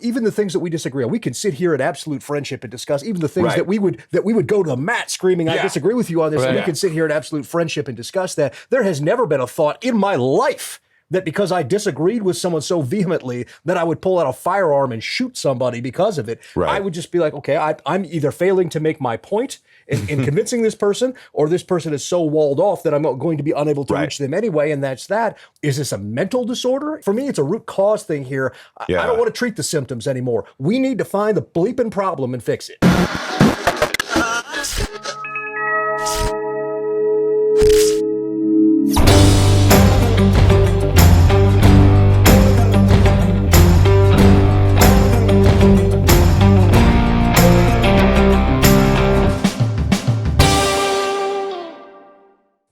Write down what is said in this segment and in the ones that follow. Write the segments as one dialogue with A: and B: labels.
A: Even the things that we disagree on, we can sit here in absolute friendship and discuss. Even the things that we would go to the mat screaming, "I disagree with you on this." And we can sit here in absolute friendship and discuss that. There has never been a thought in my life that because I disagreed with someone so vehemently that I would pull out a firearm and shoot somebody because of it. Right. I would just be like, okay, I'm either failing to make my point in convincing this person, or this person is so walled off that I'm going to be unable to reach them anyway, and that's that. Is this a mental disorder? For me, it's a root cause thing here. I don't want to treat the symptoms anymore. We need to find the bleeping problem and fix it.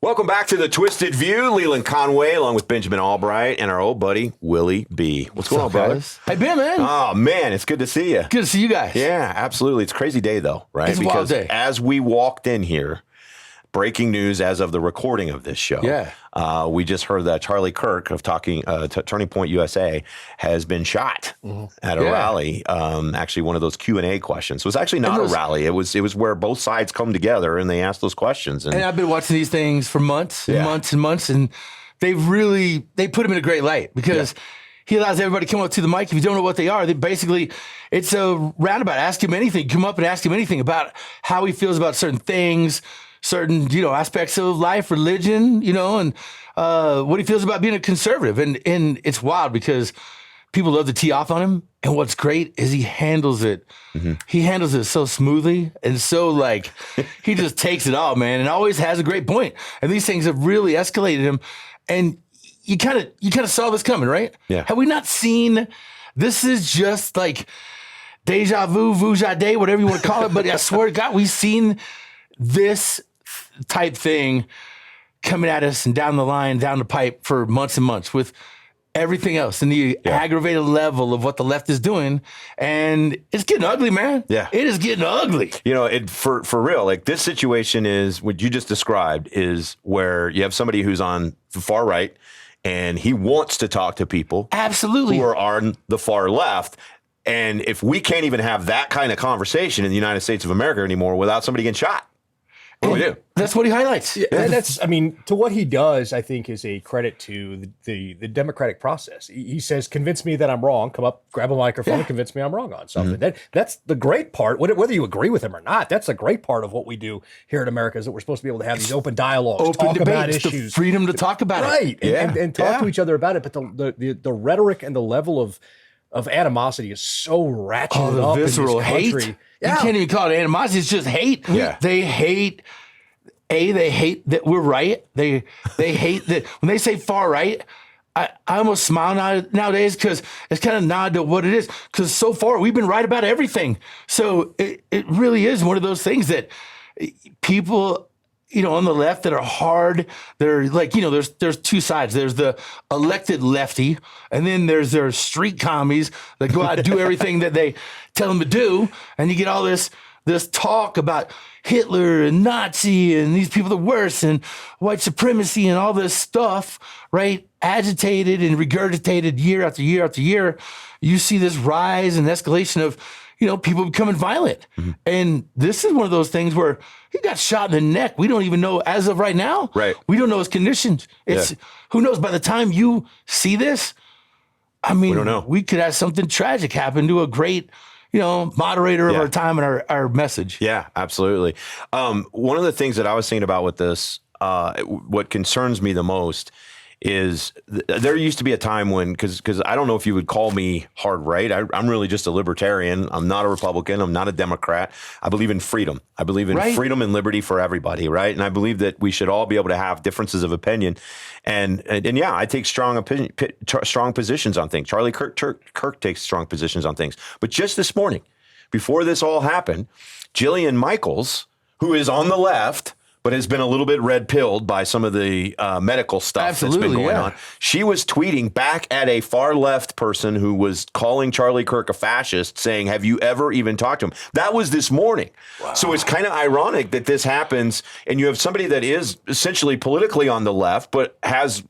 B: Welcome back to the Twisted View. Leland Conway, along with Benjamin Allbright, and our old buddy, Willie B. What's going on, brother?
C: Hey, Ben, man.
B: Oh, man, it's good to see you.
C: Good to see you guys.
B: Yeah, absolutely. It's a crazy day, though, right?
C: It's a wild day.
B: As we walked in here, breaking news as of the recording of this show. We just heard that Charlie Kirk of Turning Point USA has been shot at a rally. Actually, one of those Q&A questions. So it was actually not a rally. It was where both sides come together and they ask those questions. And
C: I've been watching these things for months and months and months, and they put him in a great light because he allows everybody to come up to the mic. If you don't know what they are, it's a roundabout. Ask him anything. Come up and ask him anything about how he feels about certain things, certain, aspects of life, religion, and what he feels about being a conservative. And it's wild because people love to tee off on him. And what's great is he handles it. He handles it so smoothly and so he just takes it all, man, and always has a great point. And these things have really escalated him. And you kind of saw this coming, right?
B: Yeah.
C: Have we not seen, this is just like deja vu, vujade, whatever you want to call it. But I swear to God, we've seen this type thing coming at us and down the line, down the pipe for months and months with everything else and the aggravated level of what the left is doing. And it's getting ugly, man.
B: Yeah.
C: It is getting ugly.
B: For real, this situation is what you just described, is where you have somebody who's on the far right and he wants to talk to people
C: absolutely
B: who are on the far left. And if we can't even have that kind of conversation in the United States of America anymore without somebody getting shot, what do we do?
C: That's what he highlights.
A: Yeah, and to what he does, I think, is a credit to the democratic process. He says, convince me that I'm wrong. Come up, grab a microphone, and convince me I'm wrong on something. That's the great part. Whether you agree with him or not, that's the great part of what we do here in America, is that we're supposed to be able to have these open dialogues, talk about issues.
C: The freedom to talk about
A: it. Right, and talk to each other about it. But the rhetoric and the level of animosity is so ratcheted up
C: visceral
A: in this country.
C: Hate. You can't even call it animosity. It's just hate.
B: Yeah.
C: They hate. They hate that we're right. They hate that when they say far right. I almost smile nowadays because it's kind of nod to what it is. Because so far we've been right about everything. So it really is one of those things that people, on the left that are hard. They're there's two sides. There's the elected lefty, and then there's their street commies that go out and do everything that they tell them to do. And you get all this talk about Hitler and Nazi and these people are the worst and white supremacy and all this stuff, right? Agitated and regurgitated year after year after year. You see this rise and escalation of, people becoming violent. And this is one of those things where he got shot in the neck. We don't even know as of right now.
B: Right.
C: We don't know his conditions. Who knows, by the time you see this, we don't know. We could have something tragic happen to a great moderator of our time and our message.
B: Yeah, absolutely. One of the things that I was thinking about with this, what concerns me the most is there used to be a time when, because I don't know if you would call me hard right. I'm really just a libertarian. I'm not a Republican. I'm not a Democrat. I believe in freedom. I believe in freedom and liberty for everybody, right? And I believe that we should all be able to have differences of opinion. And yeah, I take strong positions on things. Charlie Kirk takes strong positions on things. But just this morning, before this all happened, Jillian Michaels, who is on the left, but has been a little bit red pilled by some of the medical stuff that's been going on. She was tweeting back at a far left person who was calling Charlie Kirk a fascist, saying, "Have you ever even talked to him?" That was this morning. Wow. So it's kind of ironic that this happens, and you have somebody that is essentially politically on the left, but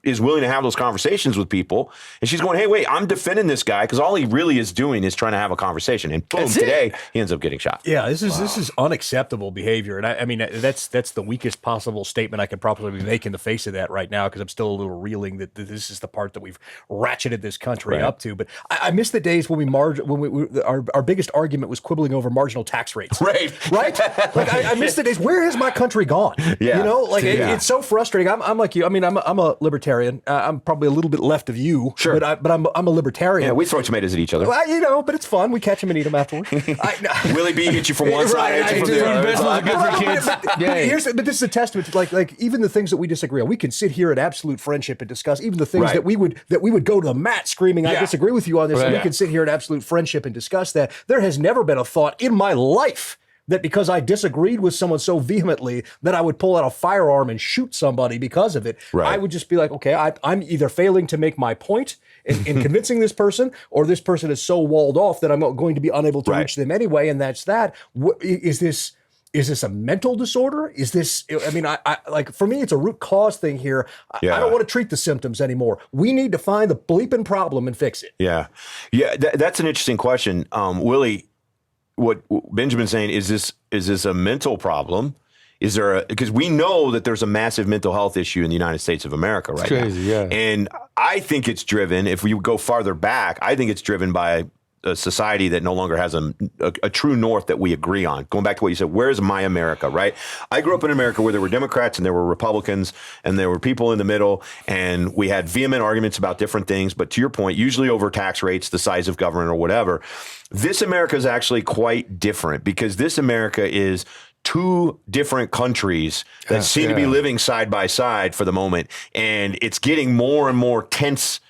B: is willing to have those conversations with people, and she's going, "Hey, wait, I'm defending this guy because all he really is doing is trying to have a conversation." And boom, today he ends up getting shot.
A: Yeah, this is unacceptable behavior, and I mean that's the weakest possible statement I could probably make in the face of that right now, because I'm still a little reeling that this is the part that we've ratcheted this country up to. But I miss the days when our biggest argument was quibbling over marginal tax rates.
B: Right.
A: Like I miss the days. Where has my country gone?
B: Yeah.
A: You know, like it's so frustrating. I'm like you. I mean, I'm a libertarian. I'm probably a little bit left of you.
B: Sure.
A: But I'm a libertarian.
B: Yeah, we throw tomatoes at each other.
A: Well, you know, but it's fun. We catch them and eat them afterwards.
B: Willie B hits you from one side, hits you from the other.
A: But this is a testament to like even the things that we disagree on. We can sit here at absolute friendship and discuss even the things that we would go to the mat screaming, "I disagree with you on this." And we can sit here at absolute friendship and discuss that. There has never been a thought in my life that because I disagreed with someone so vehemently that I would pull out a firearm and shoot somebody because of it. Right. I would just be like, okay, I'm either failing to make my point in convincing this person, or this person is so walled off that I'm going to be unable to reach them anyway, and that's that. Is this a mental disorder? Is this, I mean, I like, for me, it's a root cause thing here. I don't want to treat the symptoms anymore. We need to find the bleeping problem and fix it.
B: Yeah. That's an interesting question. Willie, what Benjamin's saying, is this a mental problem? Is there because we know that there's a massive mental health issue in the United States of America right now.
C: Crazy, yeah.
B: And I think it's driven, if we go farther back, I think it's driven by a society that no longer has a true north that we agree on. Going back to what you said, where's my America, right? I grew up in America where there were Democrats and there were Republicans and there were people in the middle, and we had vehement arguments about different things. But to your point, usually over tax rates, the size of government or whatever. This America is actually quite different, because this America is two different countries that seem to be living side by side for the moment. And it's getting more and more tense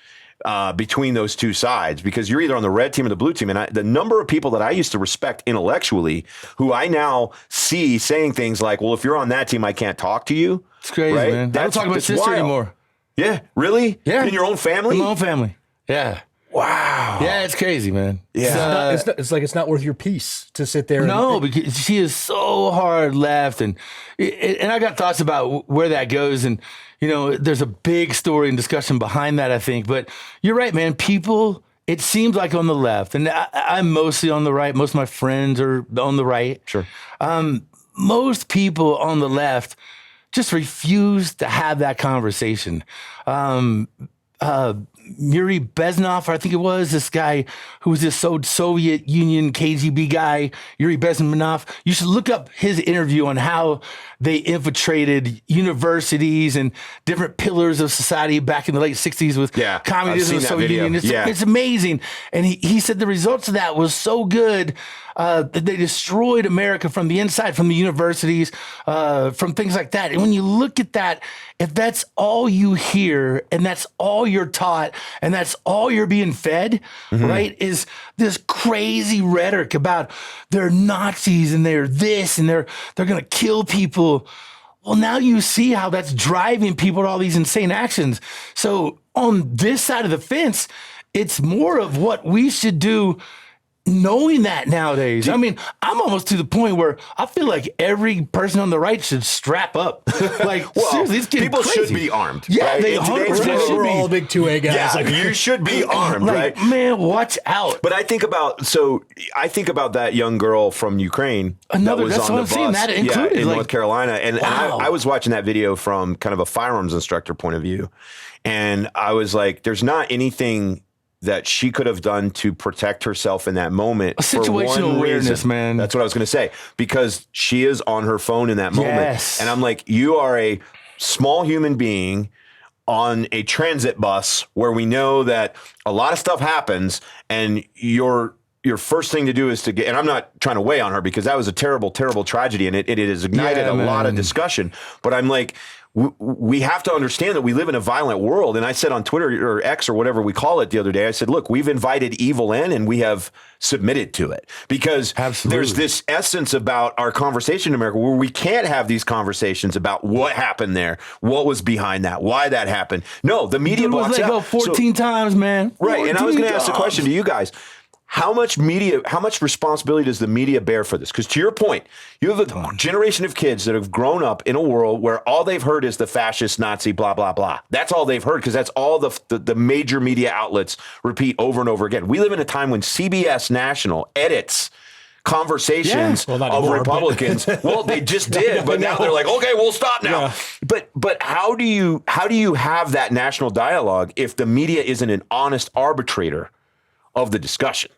B: between those two sides, because you're either on the red team or the blue team. And the number of people that I used to respect intellectually, who I now see saying things like, well, if you're on that team, I can't talk to you.
C: It's crazy, man. I don't talk about sister anymore.
B: Yeah, really?
C: Yeah.
B: In your own family?
C: In my own family. Yeah.
B: Wow.
C: Yeah, it's crazy, man.
B: Yeah.
A: It's like it's not worth your peace to sit there.
C: No, because she is so hard left, and I got thoughts about where that goes, and you know, there's a big story and discussion behind that, I think. But you're right, man. People, it seems like on the left, and I'm mostly on the right. Most of my friends are on the right.
B: Sure.
C: Most people on the left just refuse to have that conversation. Yuri Bezmenov, I think it was, this guy who was this Soviet Union KGB guy, Yuri Bezmenov. You should look up his interview on how they infiltrated universities and different pillars of society back in the late 60s with communism and the Soviet Union. It's amazing. And he said the results of that was so good that they destroyed America from the inside, from the universities, from things like that. And when you look at that, if that's all you hear and that's all you're taught and that's all you're being fed, right, is this crazy rhetoric about they're Nazis and they're this and they're going to kill people. Well, now you see how that's driving people to all these insane actions. So on this side of the fence, it's more of what we should do, knowing that nowadays. I mean, I'm almost to the point where I feel like every person on the right should strap up. Like, well, seriously, it's getting
B: people
C: crazy.
B: should be armed.
C: Yeah,
B: right?
C: they
A: we're all big 2A guys.
B: Yeah, like, you should be armed,
C: like,
B: right?
C: Man, watch out.
B: But I think about that young girl from Ukraine.
C: Another,
B: that was
C: that's
B: on
C: what
B: the
C: I'm saying,
B: bus,
C: that included,
B: in
C: like,
B: North Carolina. And,
C: wow.
B: I was watching that video from kind of a firearms instructor point of view. And I was like, there's not anything that she could have done to protect herself in that moment.
C: A situational awareness, man.
B: That's what I was going to say, because she is on her phone in that moment.
C: Yes.
B: And I'm like, you are a small human being on a transit bus where we know that a lot of stuff happens, and you're your first thing to do is to get, and I'm not trying to weigh on her because that was a terrible, terrible tragedy, and it has ignited a lot of discussion. But I'm like, we have to understand that we live in a violent world. And I said on Twitter or X or whatever we call it the other day, I said, look, we've invited evil in and we have submitted to it because there's this essence about our conversation in America where we can't have these conversations about what happened there, what was behind that, why that happened. No, the media blocks out.
C: Go 14 times, man.
B: Right. And I was going to ask the question to you guys. How much responsibility does the media bear for this? Because to your point, you have a generation of kids that have grown up in a world where all they've heard is the fascist, Nazi, blah, blah, blah. That's all they've heard because that's all the major media outlets repeat over and over again. We live in a time when CBS National edits conversations of Republicans. Well, they just did, but now they're like, okay, we'll stop now. Yeah. But how do you have that national dialogue if the media isn't an honest arbitrator of the discussion?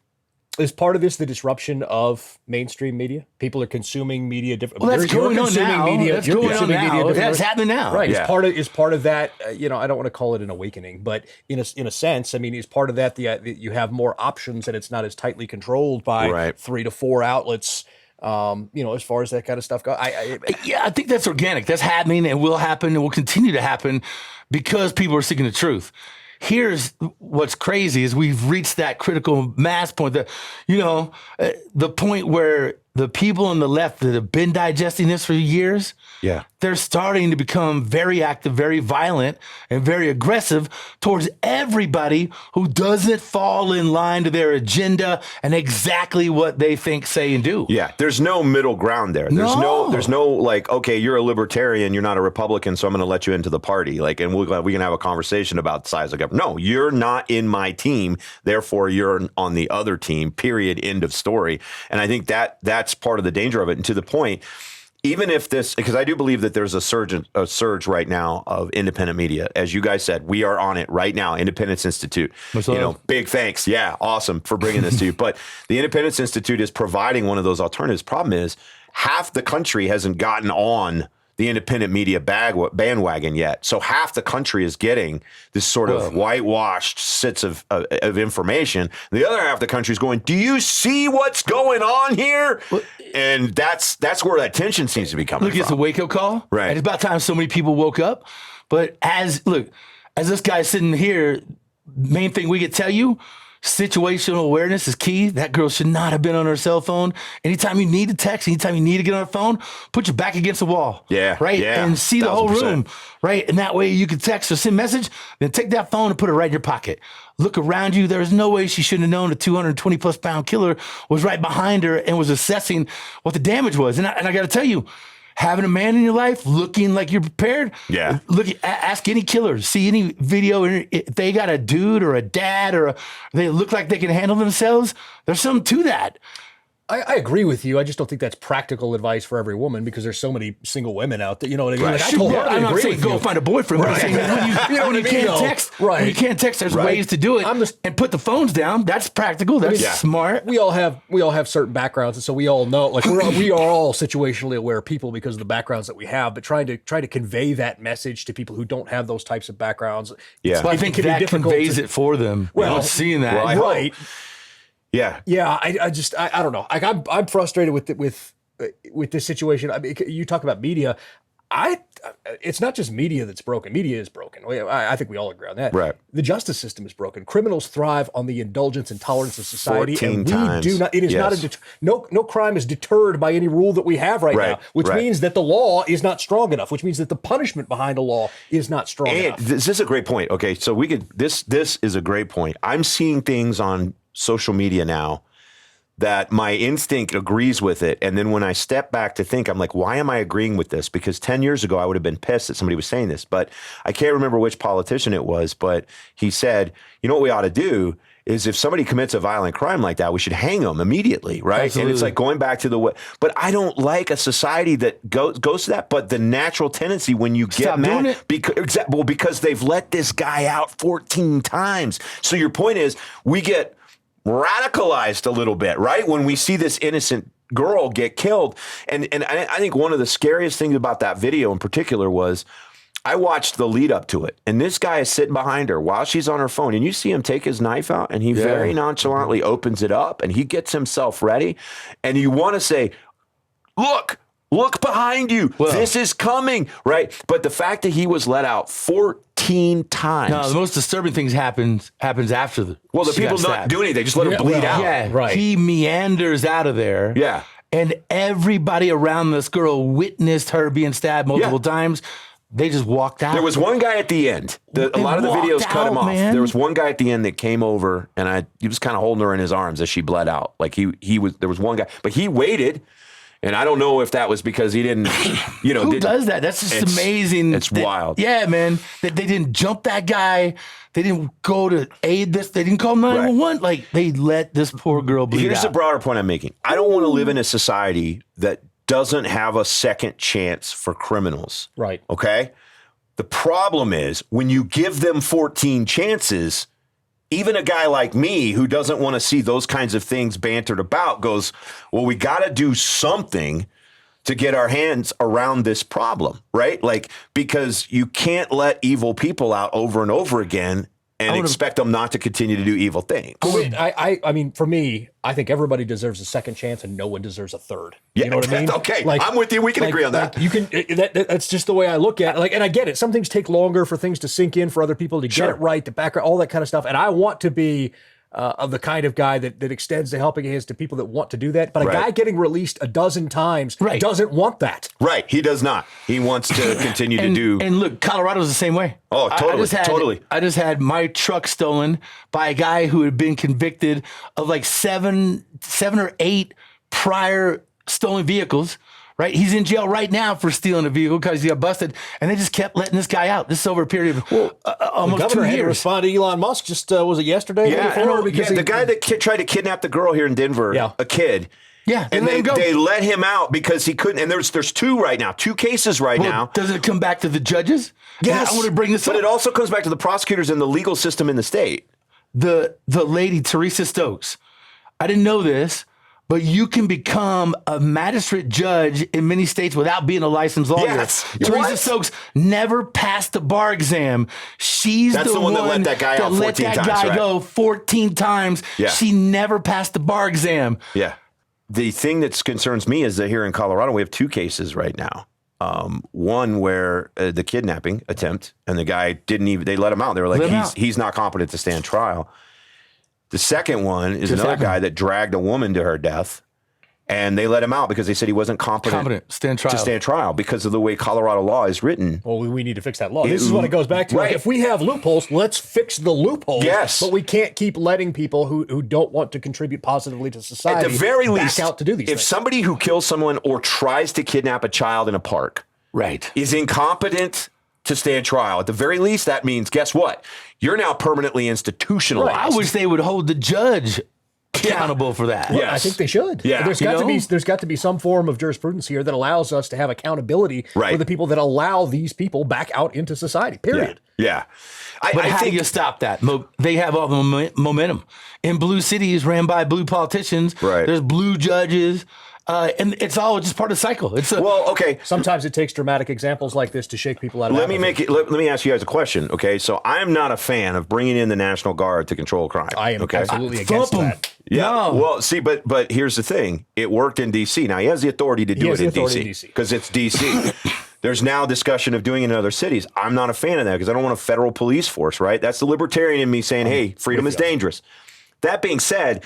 A: Is part of this the disruption of mainstream media? People are consuming media differently.
C: Well, that's going on now. That's happening now.
A: Right. Yeah. Is part of that, I don't want to call it an awakening, but in a sense, I mean, is part of that you have more options and it's not as tightly controlled by 3 to 4 outlets. As far as that kind of stuff goes.
C: I think that's organic. That's happening and will happen and will continue to happen because people are seeking the truth. Here's what's crazy is we've reached that critical mass point that, the point where the people on the left that have been digesting this for years, they're starting to become very active, very violent, and very aggressive towards everybody who doesn't fall in line to their agenda and exactly what they think, say, and do.
B: Yeah, there's no middle ground there. There's no like, okay, you're a libertarian, you're not a Republican, so I'm going to let you into the party. Like, and we can have a conversation about the size of government. No, you're not in my team, therefore you're on the other team. Period. End of story. And I think that's part of the danger of it. And to the point, even if this, because I do believe that there's a surge right now of independent media. As you guys said, we are on it right now. Independence Institute, big thanks. Yeah, awesome for bringing this to you. But the Independence Institute is providing one of those alternatives. Problem is, half the country hasn't gotten on the independent media bandwagon yet. So half the country is getting this sort of whitewashed sets of information. The other half of the country is going, do you see what's going on here? And that's where that tension seems to be coming from.
C: It's a wake-up call.
B: Right.
C: And it's about time so many people woke up. But as this guy's sitting here, main thing we could tell you, situational awareness is key. That girl should not have been on her cell phone. Anytime you need to text, anytime you need to get on the phone, put your back against the wall.
B: Yeah.
C: Right?
B: Yeah,
C: and see the whole
B: 1000%.
C: room. Right? And that way you can text or send message, then take that phone and put it right in your pocket. Look around you. There's no way she shouldn't have known a 220 plus pound killer was right behind her and was assessing what the damage was. And I got to tell you, having a man in your life looking like you're prepared.
B: Yeah.
C: Ask any killer, see any video, if they got a dude or a dad or they look like they can handle themselves, there's something to that.
A: I agree with you. I just don't think that's practical advice for every woman because there's so many single women out there. You know what I mean?
B: Right.
A: Like,
C: I'm not saying go find a boyfriend. Right. I'm saying when you can't text, there's ways to do it and put the phones down. That's practical. That's smart.
A: We all have certain backgrounds, and so we all know. Like we are all situationally aware people because of the backgrounds that we have. But trying to convey that message to people who don't have those types of backgrounds,
C: I think that conveys it for them. Well, seeing that,
A: right.
B: Yeah.
A: Yeah. I don't know. Like I'm frustrated with this situation. I mean, you talk about media. It's not just media that's broken. Media is broken. I think we all agree on that.
B: Right.
A: The justice system is broken. Criminals thrive on the indulgence and tolerance of society.
B: 14
A: and we
B: times.
A: do not. It is not no crime is deterred by any rule that we have right now, which means that the law is not strong enough. Which means that the punishment behind a law is not strong enough.
B: This is a great point. Okay, so we could. This is a great point. I'm seeing things on social media now that my instinct agrees with it. And then when I step back to think, I'm like, why am I agreeing with this? Because 10 years ago, I would have been pissed that somebody was saying this. But I can't remember which politician it was, but he said, you know what we ought to do is if somebody commits a violent crime like that, we should hang them immediately, right?
C: Absolutely.
B: And it's like going back to the way. But I don't like a society that goes to that. But the natural tendency when you get mad, because they've let this guy out 14 times. So your point is we get radicalized a little bit, right? When we see this innocent girl get killed. And I think one of the scariest things about that video in particular was I watched the lead up to it, and this guy is sitting behind her while she's on her phone, and you see him take his knife out, and he very nonchalantly opens it up, and he gets himself ready, and you want to say, look behind you. Well, this is coming, right? But the fact that he was let out 14 times.
C: No, the most disturbing things happens after the
B: people not doing anything. They just let him bleed out.
C: Yeah, right. He meanders out of there.
B: Yeah.
C: And everybody around this girl witnessed her being stabbed multiple times. They just walked out.
B: There was one guy at the end. A lot of the videos cut him off.
C: Man.
B: There was one guy at the end that came over, and he was kind of holding her in his arms as she bled out. Like there was one guy, but he waited. And I don't know if that was because he didn't,
C: Who does that? That's just amazing.
B: It's wild.
C: Yeah, man. That they didn't jump that guy. They didn't go to aid this. They didn't call 911. Right. Like, they let this poor girl bleed
B: Here's
C: out.
B: the broader point I'm making. I don't want to live in a society that doesn't have a second chance for criminals.
A: Right.
B: Okay? The problem is when you give them 14 chances, even a guy like me who doesn't want to see those kinds of things bantered about goes, well, we got to do something to get our hands around this problem, right? Like, because you can't let evil people out over and over again and expect them not to continue to do evil things.
A: I mean, for me, I think everybody deserves a second chance and no one deserves a third.
B: Yeah,
A: you know what I mean?
B: Okay, I'm with you. We can agree on that.
A: You can. That's just the way I look at it. Like, and I get it. Some things take longer for things to sink in, for other people to get it right, to back all that kind of stuff. And I want to be of the kind of guy that extends the helping hands to people that want to do that. But a guy getting released a dozen times doesn't want that.
B: Right. He does not. He wants to continue to do.
C: And look, Colorado's the same way.
B: Oh, totally.
C: I just had my truck stolen by a guy who had been convicted of like seven or eight prior stolen vehicles. Right, he's in jail right now for stealing a vehicle because he got busted, and they just kept letting this guy out. This is over a period of almost 2 years.
A: Had to respond to Elon Musk. Just was it yesterday?
B: Because the guy that tried to kidnap the girl here in Denver, a kid.
C: Yeah,
B: and they let him out because he couldn't. And there's two right now, 2 cases now.
C: Does it come back to the judges?
B: Yes,
C: I want to bring this up.
B: But it also comes back to the prosecutors and the legal system in the state.
C: The lady Teresa Stokes, I didn't know this. But you can become a magistrate judge in many states without being a licensed lawyer.
B: Yes.
C: Teresa Stokes never passed the bar exam. That's
B: the one that let that guy out 14 times. Let that guy go
C: 14 times. Yeah. She never passed the bar exam.
B: Yeah. The thing that concerns me is that here in Colorado, we have 2 cases right now. One where the kidnapping attempt, and the guy they let him out. They were like, he's not competent to stand trial. The second one is another guy that dragged a woman to her death, and they let him out because they said he wasn't competent to stand trial because of the way Colorado law is written.
A: Well, we need to fix that law. This is what it goes back to. Right. Like, if we have loopholes, let's fix the loopholes.
B: Yes.
A: But we can't keep letting people who don't want to contribute positively to society
B: at the very least
A: out to do these things.
B: If somebody who kills someone or tries to kidnap a child in a park is incompetent to stand trial, at the very least, that means, guess what? You're now permanently institutionalized.
C: I wish they would hold the judge accountable for that.
A: Well, I think they should.
B: Yeah.
A: There's got to be some form of jurisprudence here that allows us to have accountability for the people that allow these people back out into society. Period.
B: Yeah.
C: But how do you stop that? They have all the momentum. In blue cities ran by blue politicians, there's blue judges. And it's all just part of the cycle.
B: Okay.
A: Sometimes it takes dramatic examples like this to shake people out of
B: Let me ask you guys a question. Okay, so I'm not a fan of bringing in the National Guard to control crime.
A: I am absolutely against that.
B: Yeah. No. Well, see, but here's the thing. It worked in D.C. Now he has the authority to do it in D.C. because it's D.C. There's now discussion of doing it in other cities. I'm not a fan of that because I don't want a federal police force. Right? That's the libertarian in me saying, "Hey, freedom is dangerous." That being said,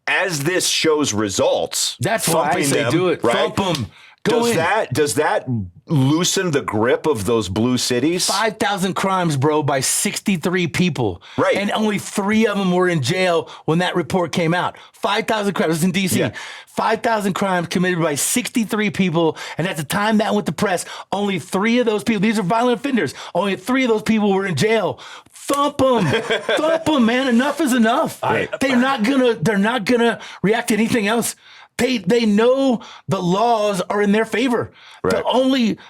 B: as this shows results,
C: that's why I say do it.
B: Right?
C: Thump them.
B: Does that loosen the grip of those blue cities?
C: 5,000 crimes, bro, by 63 people.
B: Right.
C: And only 3 of them were in jail when that report came out. 5,000 crimes. It was in D.C. Yeah. 5,000 crimes committed by 63 people. And at the time that went to press, only 3 of those people, these are violent offenders, only 3 of those people were in jail. Thump them. Thump them, man. Enough is enough. They're not gonna react to anything else. They know the laws are in their favor. Right.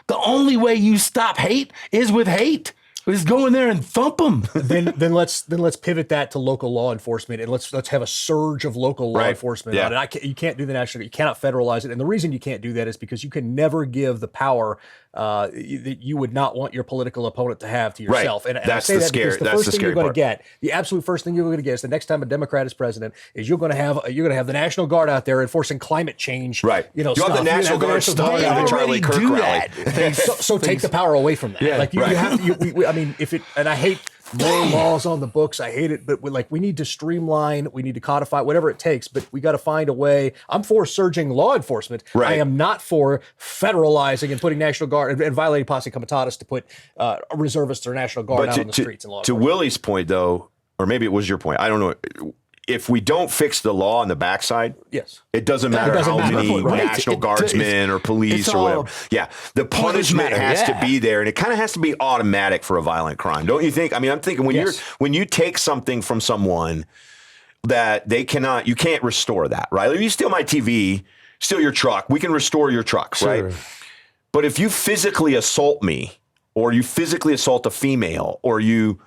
C: The only way you stop hate is with hate. Just go in there and thump them.
A: then let's pivot that to local law enforcement, and let's have a surge of local law enforcement on it. You can't do the national. You cannot federalize it, and the reason you can't do that is because you can never give the power that you would not want your political opponent to have to yourself.
B: Right.
A: And I say that because the first thing you're going to get, the absolute first thing you're going to get, is the next time a Democrat is president, is you're going to have the National Guard out there enforcing climate change.
B: Right.
A: You
B: have the National Guard stuck in the Charlie Kirk rally.
A: So take the power away from that.
C: Yeah,
A: like you have to. I mean, and I hate more laws on the books. I hate it, but we need to streamline. We need to codify whatever it takes. But we got to find a way. I'm for surging law enforcement.
B: Right.
A: I am not for federalizing and putting National Guard and violating posse comitatus to put reservists or National Guard out on the streets and law
B: to
A: enforcement.
B: Willie's point, though, or maybe it was your point. I don't know. If we don't fix the law on the backside,
A: yes,
B: it doesn't matter how many National Guardsmen or police or whatever. Yeah, the punishment has to be there, and it kind of has to be automatic for a violent crime, don't you think? I mean, I'm thinking when you take something from someone that you can't restore that, right? If you steal my TV, steal your truck, we can restore your truck, right? But if you physically assault me, or you physically assault a female, or you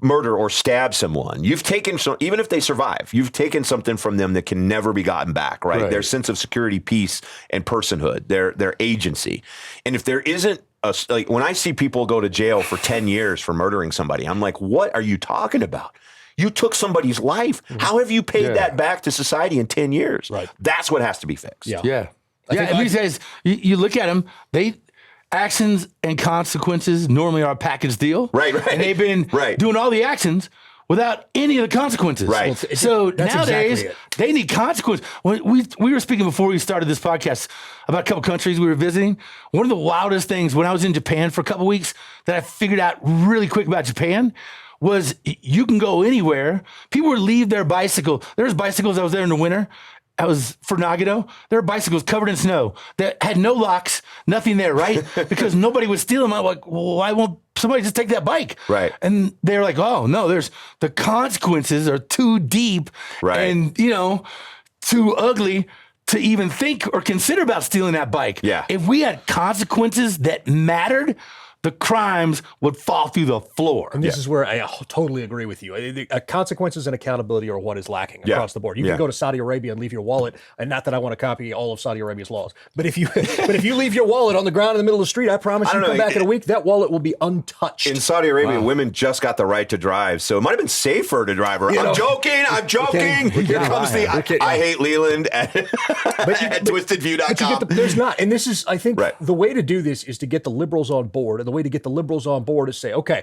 B: murder or stab someone, you've taken even if they survive, you've taken something from them that can never be gotten back, right? Their sense of security, peace, and personhood, their agency. And if there isn't like when I see people go to jail for 10 years for murdering somebody, I'm like, what are you talking about? You took somebody's life. How have you paid that back to society in 10 years? Right. That's what has to be fixed.
C: Yeah. And these guys, you look at them, actions and consequences normally are a package deal.
B: Right.
C: And they've been doing all the actions without any of the consequences.
B: Right.
C: So nowadays, they need consequences. When we were speaking before we started this podcast about a couple countries we were visiting. One of the wildest things when I was in Japan for a couple weeks that I figured out really quick about Japan was you can go anywhere. People would leave their bicycle. There's bicycles. I was there in the winter. I was for Nagano. There were bicycles covered in snow that had no locks, nothing there, right? Because nobody would steal them. I'm like, well, why won't somebody just take that bike?
B: Right.
C: And they're like, oh, no, the consequences are too deep and, too ugly to even think or consider about stealing that bike.
B: Yeah.
C: If we had consequences that mattered, the crimes would fall through the floor.
A: And this is where I totally agree with you. Consequences and accountability are what is lacking across the board. You can go to Saudi Arabia and leave your wallet, and not that I want to copy all of Saudi Arabia's laws, but if you leave your wallet on the ground in the middle of the street, I promise you come back in a week, that wallet will be untouched.
B: In Saudi Arabia, women just got the right to drive, so it might have been safer to drive her. I'm joking. Here comes the I hate Leland at twistedview.com.
A: There's not. And this is, I think, the way to do this is to get the liberals on board. And the way to get the liberals on board is say, okay,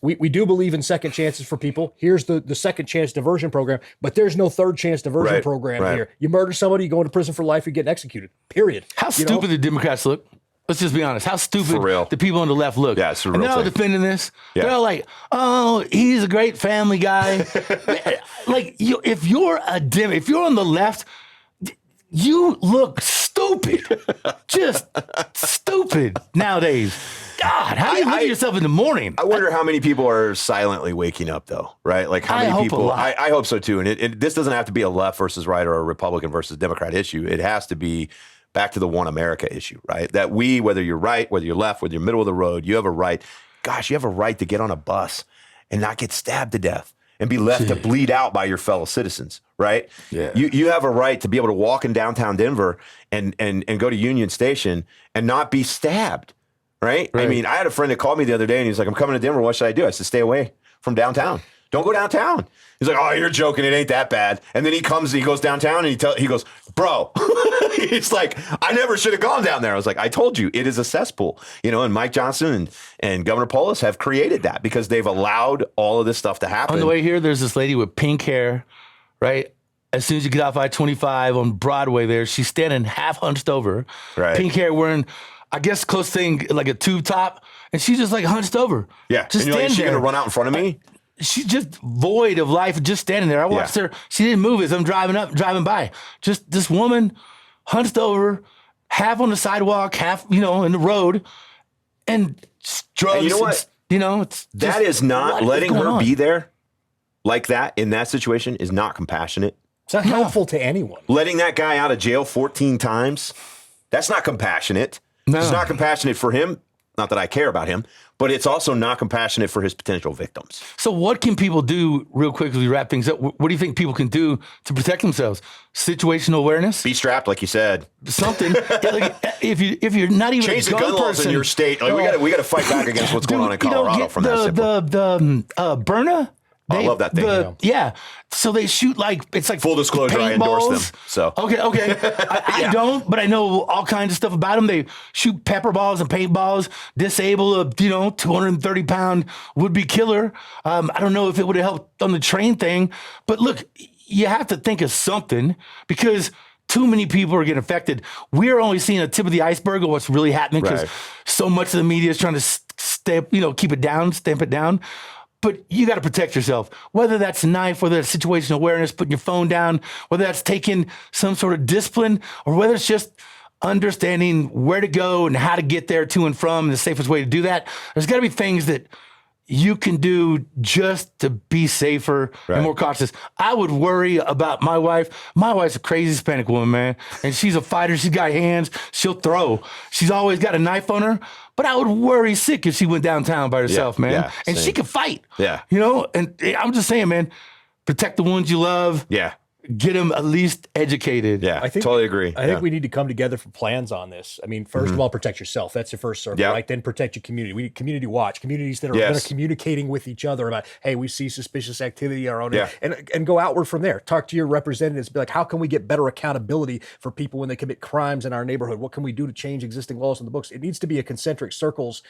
A: we do believe in second chances for people. Here's the second chance diversion program, but there's no third chance diversion program here. You murder somebody, you go into prison for life, you're getting executed, period.
C: How stupid the Democrats look. Let's just be honest. How stupid the people on the left look.
B: Yeah, it's a real
C: and they're all defending this. Yeah. They're all like, oh, he's a great family guy. If you're on the left, you look stupid. Just stupid nowadays. God, how do you look at yourself in the morning?
B: I wonder how many people are silently waking up, though, right? Like how many people? I hope so, too. And this doesn't have to be a left versus right or a Republican versus Democrat issue. It has to be back to the one America issue, right? That whether you're right, whether you're left, whether you're middle of the road, you have a right. Gosh, you have a right to get on a bus and not get stabbed to death and be left to bleed out by your fellow citizens, right?
C: Yeah.
B: You have a right to be able to walk in downtown Denver and go to Union Station and not be stabbed, right? I mean, I had a friend that called me the other day and he's like, I'm coming to Denver. What should I do? I said, stay away from downtown. Don't go downtown. He's like, oh, you're joking. It ain't that bad. And then he goes downtown and he goes, bro, it's like, I never should have gone down there. I was like, I told you, it is a cesspool, and Mike Johnson and Governor Polis have created that because they've allowed all of this stuff to happen.
C: On the way here, there's this lady with pink hair, right? As soon as you get off I-25 on Broadway there, she's standing half hunched over, pink hair wearing, I guess, close thing, like a tube top. And she's just like hunched over.
B: Yeah.
C: Just
B: and you're like, she's going to run out in front of me?
C: She's just void of life, just standing there. I watched her. She didn't move as I'm driving by. Just this woman hunched over, half on the sidewalk, half, in the road, and drugs.
B: And you know what?
C: That
B: is not letting her be there like that in that situation is not compassionate.
A: It's not helpful to anyone.
B: Letting that guy out of jail 14 times, that's not compassionate. No. It's not compassionate for him. Not that I care about him, but it's also not compassionate for his potential victims.
C: So what can people do, real quick, as we wrap things up? What do you think people can do to protect themselves? Situational awareness?
B: Be strapped, like you said.
C: Something. Like, if you're not even
B: change
C: a
B: the gun laws
C: person,
B: in your state. Like, we got to fight back against what's going on in Colorado from that standpoint.
C: The burner.
B: I love that thing.
C: Yeah. So they shoot it's like
B: full disclosure. I endorse them. So
C: okay. I don't, but I know all kinds of stuff about them. They shoot pepper balls and paintballs, disable a 230-pound would-be killer. I don't know if it would have helped on the train thing, but look, you have to think of something because too many people are getting affected. We're only seeing a tip of the iceberg of what's really happening because so much of the media is trying to keep it down, stamp it down. But you got to protect yourself, whether that's a knife, whether that's situational awareness, putting your phone down, whether that's taking some sort of discipline, or whether it's just understanding where to go and how to get there to and from, and the safest way to do that. There's got to be things that you can do just to be safer and more cautious. I would worry about my wife. My wife's a crazy Hispanic woman, man. And she's a fighter. She's got hands. She'll throw. She's always got a knife on her. But I would worry sick if she went downtown by herself, man.
B: Yeah,
C: and she could fight.
B: Yeah.
C: And I'm just saying, man, protect the ones you love.
B: Yeah.
C: Get them at least educated.
B: Yeah, I totally agree.
A: I think we need to come together for plans on this. I mean, first of all, protect yourself. That's your first circle, right? Then protect your community. We need community watch, communities that are communicating with each other about, hey, we see suspicious activity in our own and go outward from there. Talk to your representatives. Be like, how can we get better accountability for people when they commit crimes in our neighborhood? What can we do to change existing laws in the books? It needs to be a concentric circles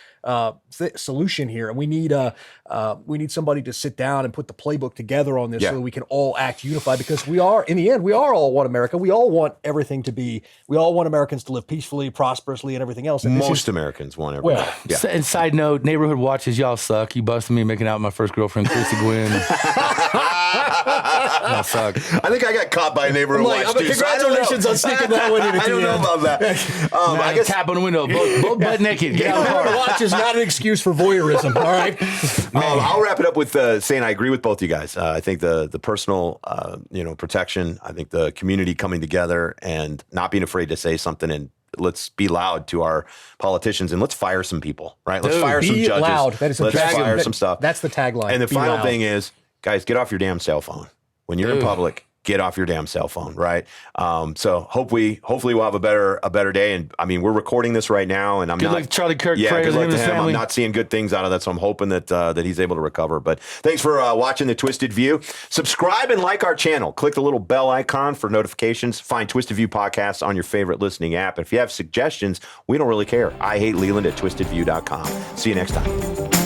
A: solution here. And we need somebody to sit down and put the playbook together on this so that we can all act unified because in the end, we are all one America. We all want everything to be, we all want Americans to live peacefully, prosperously, and everything else. And
B: most Americans want everything.
C: Well, and side note, neighborhood watches, y'all suck. You busted me making out with my first girlfriend, Chrissy Gwynn. Y'all suck.
B: I think I got caught by a neighborhood watch, too.
A: Congratulations on sneaking that one in at
B: I don't know about that.
C: I guess tap on the window, both butt naked. Get out of the car.
A: Watch is not an excuse for voyeurism, all right?
B: I'll wrap it up with saying I agree with both you guys. I think the personal, protection. I think the community coming together and not being afraid to say something and let's be loud to our politicians and let's fire some people, right? Let's fire some judges.
A: Loud. That is
B: let's fire some stuff.
A: That's the tagline.
B: And the final thing is, guys, get off your damn cell phone. When you're in public, get off your damn cell phone, right? So hopefully we'll have a better day. And I mean, we're recording this right now, and I'm
C: good
B: not
C: luck, Charlie Kirk.
B: Yeah, good luck to him.
C: Family.
B: I'm not seeing good things out of that, so I'm hoping that he's able to recover. But thanks for watching the Twisted View. Subscribe and like our channel. Click the little bell icon for notifications. Find Twisted View podcasts on your favorite listening app. If you have suggestions, we don't really care. I hate Leland at twistedview.com. See you next time.